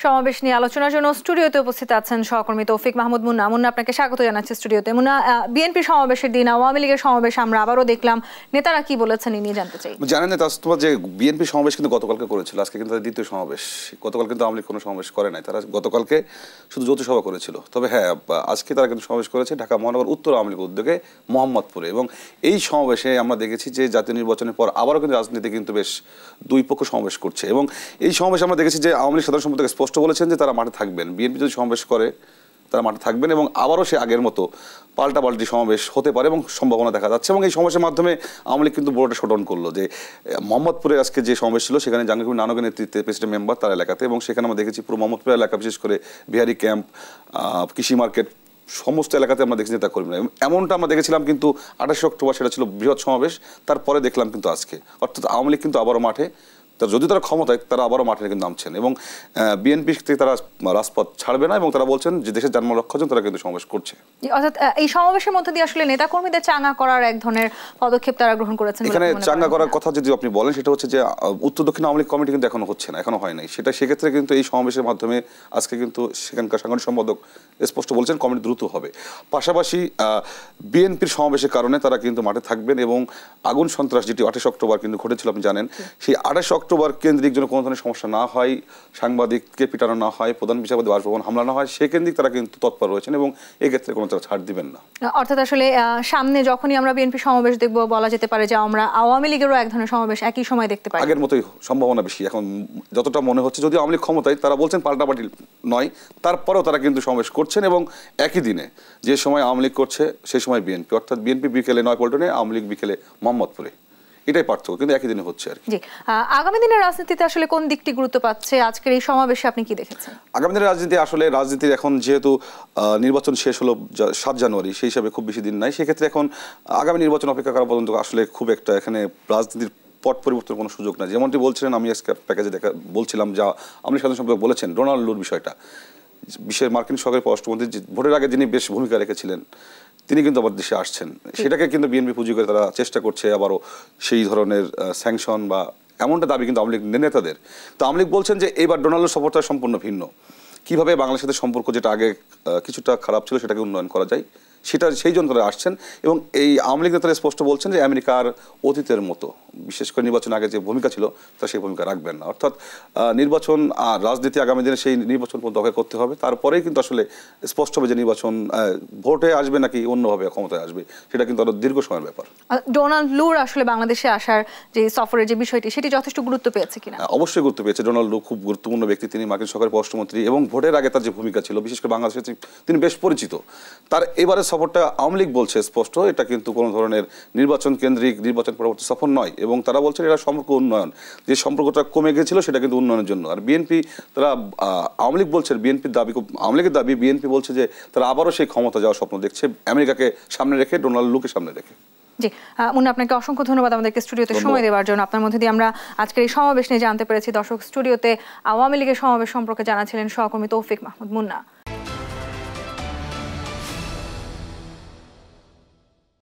সমাবেশ নিয়ে আলোচনার জন্য স্টুডিওতে উপস্থিত আছেন সহকর্মী তৌফিক মাহমুদ মুন্না। মুন্না, আপনাকে স্বাগত জানাচ্ছি স্টুডিওতে। মুন্না, বিএনপি সমাবেশের দিন আওয়ামী লীগের সমাবেশ আমরা আবারও দেখলাম, নেতারা কি বলেছেন নিয়ে জানতে চাই। জানেন না তাস্তফা যে বিএনপি সমাবেশ কিন্তু গতকালকে করেছিল, আজকে কিন্তু তাদের দ্বিতীয় সমাবেশ। গতকাল কিন্তু আওয়ামী লীগ কোনো সমাবেশ করে নাই, তারা গতকালকে শুধু যৌথ সভা করেছিল। তবে হ্যাঁ, আজকে তারা কিন্তু সমাবেশ করেছে ঢাকা মহানগর উত্তর আওয়ামী লীগ উদ্যোগে মোহাম্মদপুরে। এবং এই সমাবেশে আমরা দেখেছি যে জাতীয় নির্বাচনের পর আবারও কিন্তু রাজনীতি কিন্তু বেশ দুই পক্ষ সমাবেশ করছে। এবং এই সমাবেশে আমরা দেখেছি যে আওয়ামী লীগ সাধারণ সম্পাদক স্পষ্ট বলেছেন যে তারা মাঠে থাকবেন, বিএনপি যদি সমাবেশ করে তারা মাঠে থাকবেন এবং আবারও সে আগের মতো পাল্টাপাল্টি সমাবেশ হতে পারে এবং সম্ভাবনা দেখা যাচ্ছে। এবং এই সমাবেশের মাধ্যমে আওয়ামী লীগ কিন্তু বড়টা শোডাউন করলো যে মোহাম্মদপুরে আজকে যে সমাবেশ ছিল সেখানে জাহাঙ্গীর নানকের নেতৃত্বে প্রেসিডেন্ট মেম্বার তার এলাকাতে, এবং সেখানে আমরা দেখেছি পুরো মোহাম্মদপুর এলাকা, বিশেষ করে বিহারি ক্যাম্প, কৃষি মার্কেট, সমস্ত এলাকাতে আমরা দেখেছি নেতা কর্মীরা। এমনটা আমরা দেখেছিলাম কিন্তু 28 অক্টোবর সেটা ছিল বৃহৎ সমাবেশ, তারপরে দেখলাম কিন্তু আজকে, অর্থাৎ আওয়ামী লীগ কিন্তু আবারও মাঠে, যদি তারা ক্ষমতায় তারা আবারও মাঠে কিন্তু নামছেন এবং বিএনপি থেকে তারা রাজপথ ছাড়বে না এবং তারা বলছেন যে দেশের জানমাল রক্ষার জন্য তারা কিন্তু সমাবেশ করছে। অর্থাৎ এই সমাবেশের মধ্যে দিয়ে আসলে নেতা কর্মীদের চাঙ্গা করার এক ধরনের পদক্ষেপ তারা গ্রহণ করেছেন। এখানে চাঙ্গা করার কথা যদি আপনি বলেন সেটা হচ্ছে যে উত্তর দক্ষিণ আওয়ামী লীগ কমিটি কিন্তু এখনো হচ্ছে না, এখনো হয় নাই সেটা। সেক্ষেত্রে কিন্তু এই সমাবেশের মাধ্যমে আজকে কিন্তু সেখানকার সাংগঠনিক সম্পাদক স্পষ্ট বলছেন কমিটি দ্রুত হবে। পাশাপাশি বিএনপির সমাবেশের কারণে তারা কিন্তু মাঠে থাকবেন এবং আগুন সন্ত্রাস যেটি 28 অক্টোবর কিন্তু ঘটেছিল আপনি জানেন, সেই 28 অক্টোবর কেন্দ্রিক যেন কোনো ধরনের সমস্যা না হয়, সাংবাদিককে পিটানো না হয়, প্রধান বিচারপতি বাসভবন হামলা না হয়, সে কেন্দ্রিক তারা কিন্তু তৎপর রয়েছেন এবং এক্ষেত্রে কোনো তারা ছাড় দিবেন না। অর্থাৎ আসলে সামনে যখনই আমরা বিএনপি সমাবেশ দেখবো বলা যেতে পারে যে আমরা আওয়ামী লীগেরও এক ধরনের সমাবেশ একই সময় দেখতে পাই। আগের মতোই সম্ভাবনা বেশি এখন যতটা মনে হচ্ছে, যদি আওয়ামী লীগ ক্ষমতায়, তারা বলছেন পাল্টাপাল্টি নয়, তারপরেও তারা কিন্তু সমাবেশ করছেন এবং একই দিনে যে সময় আওয়ামী লীগ করছে সেই সময় বিএনপি, অর্থাৎ বিএনপি বিকেলে নয়াপল্টনে, আওয়ামী লীগ বিকেলে মোহাম্মদপুরে, এটাই পার্থক্য, কিন্তু একই দিনে হচ্ছে আর কি। আগামী দিনের রাজনীতিতে আসলে কোন দিকটি গুরুত্ব পাচ্ছে আজকের এই সমাবেশে আপনি কি দেখেছেন? আগামী দিনের রাজনীতি আসলে রাজনীতির এখন যেহেতু নির্বাচন শেষ হলো 7 জানুয়ারি, সেই হিসাবে খুব বেশি দিন নাই, সেক্ষেত্রে এখন আগামী নির্বাচন অপেক্ষা করা পর্যন্ত আসলে খুব একটা এখানে রাজনীতির পট পরিবর্তনের কোনো সুযোগ নাই। যেমনটি বলছিলেন, আমি আজকে প্যাকেজে বলছিলাম যা আমি সাধারণ সম্পাদক বলেছেন, ডোনাল্ড লুর বিষয়টা, বিশ্বের মার্কিন সরকারের পররাষ্ট্রমন্ত্রী ভোটের আগে যিনি বেশ ভূমিকা রেখেছিলেন, তিনি কিন্তু আবার দেশে আসছেন, সেটাকে কিন্তু বিএনপি পুঁজি করে তারা চেষ্টা করছে আবারও সেই ধরনের স্যাংশন বা এমনটা দাবি কিন্তু আওয়ামী লীগ নেতাদের। তো আওয়ামী লীগ বলছেন যে এবার ডোনাল্ডের সফরটা সম্পূর্ণ ভিন্ন, কীভাবে বাংলাদেশের সাথে সম্পর্ক যেটা আগে কিছুটা খারাপ ছিল সেটাকে উন্নয়ন করা যায় সেটা, সেই জন্য তারা আসছেন। এবং এই আওয়ামী লীগ নেতারা স্পষ্ট বলছেন যে আমেরিকার অতীতের মতো, বিশেষ করে নির্বাচন আগে যে ভূমিকা ছিল তা সেই ভূমিকা রাখবেন না, অর্থাৎ নির্বাচন আর রাজনীতি আগামী দিনে সেই নির্বাচন পর্যন্ত অপেক্ষা করতে হবে, তারপরেই কিন্তু আসলে স্পষ্ট হবে যে নির্বাচন ভোটে আসবে নাকি অন্যভাবে ক্ষমতায় আসবে, সেটা কিন্তু আরো দীর্ঘ সময়ের ব্যাপার। ডোনাল্ড লুর আসলে বাংলাদেশে আসার যে সফরের যে বিষয়টি সেটি যথেষ্ট গুরুত্ব পেয়েছে কিনা? অবশ্যই গুরুত্ব পেয়েছে। ডোনাল্ড লু খুব গুরুত্বপূর্ণ ব্যক্তি, তিনি মার্কিন সরকারের পররাষ্ট্রমন্ত্রী এবং ভোটের আগে তার যে ভূমিকা ছিল বিশেষ করে বাংলাদেশে তিনি বেশ পরিচিত। তার এবারের সফরটা আওয়ামী লীগ বলছে স্পষ্ট এটা কিন্তু কোনো ধরনের নির্বাচন কেন্দ্রিক, নির্বাচন পরবর্তী সফর নয়, এবং তারা বলছেন এটা সম্পর্ক উন্নয়ন, যে সম্পর্কটা কমে গেছিল সেটা কিন্তু উন্নয়নের জন্য। আর বিএনপি তারা আওয়ামী লীগ বলছেন, বিএনপির দাবি, আওয়ামী লীগের দাবি, বিএনপি বলছে যে তারা আবারও সেই ক্ষমতা যাওয়ার স্বপ্ন দেখছে আমেরিকাকে সামনে রেখে, ডোনাল্ড লুকে সামনে রেখে। জি মুন্না, আপনাকে অসংখ্য ধন্যবাদ আমাদেরকে স্টুডিওতে সময় দেওয়ার জন্য। আপনার মধ্যে দিয়ে আমরা আজকের এই সমাবেশ নিয়ে জানতে পেরেছি। দর্শক, স্টুডিওতে আওয়ামী লীগের সমাবেশ সম্পর্কে জানাছিলেন সহকর্মী তৌফিক মাহমুদ মুন্না।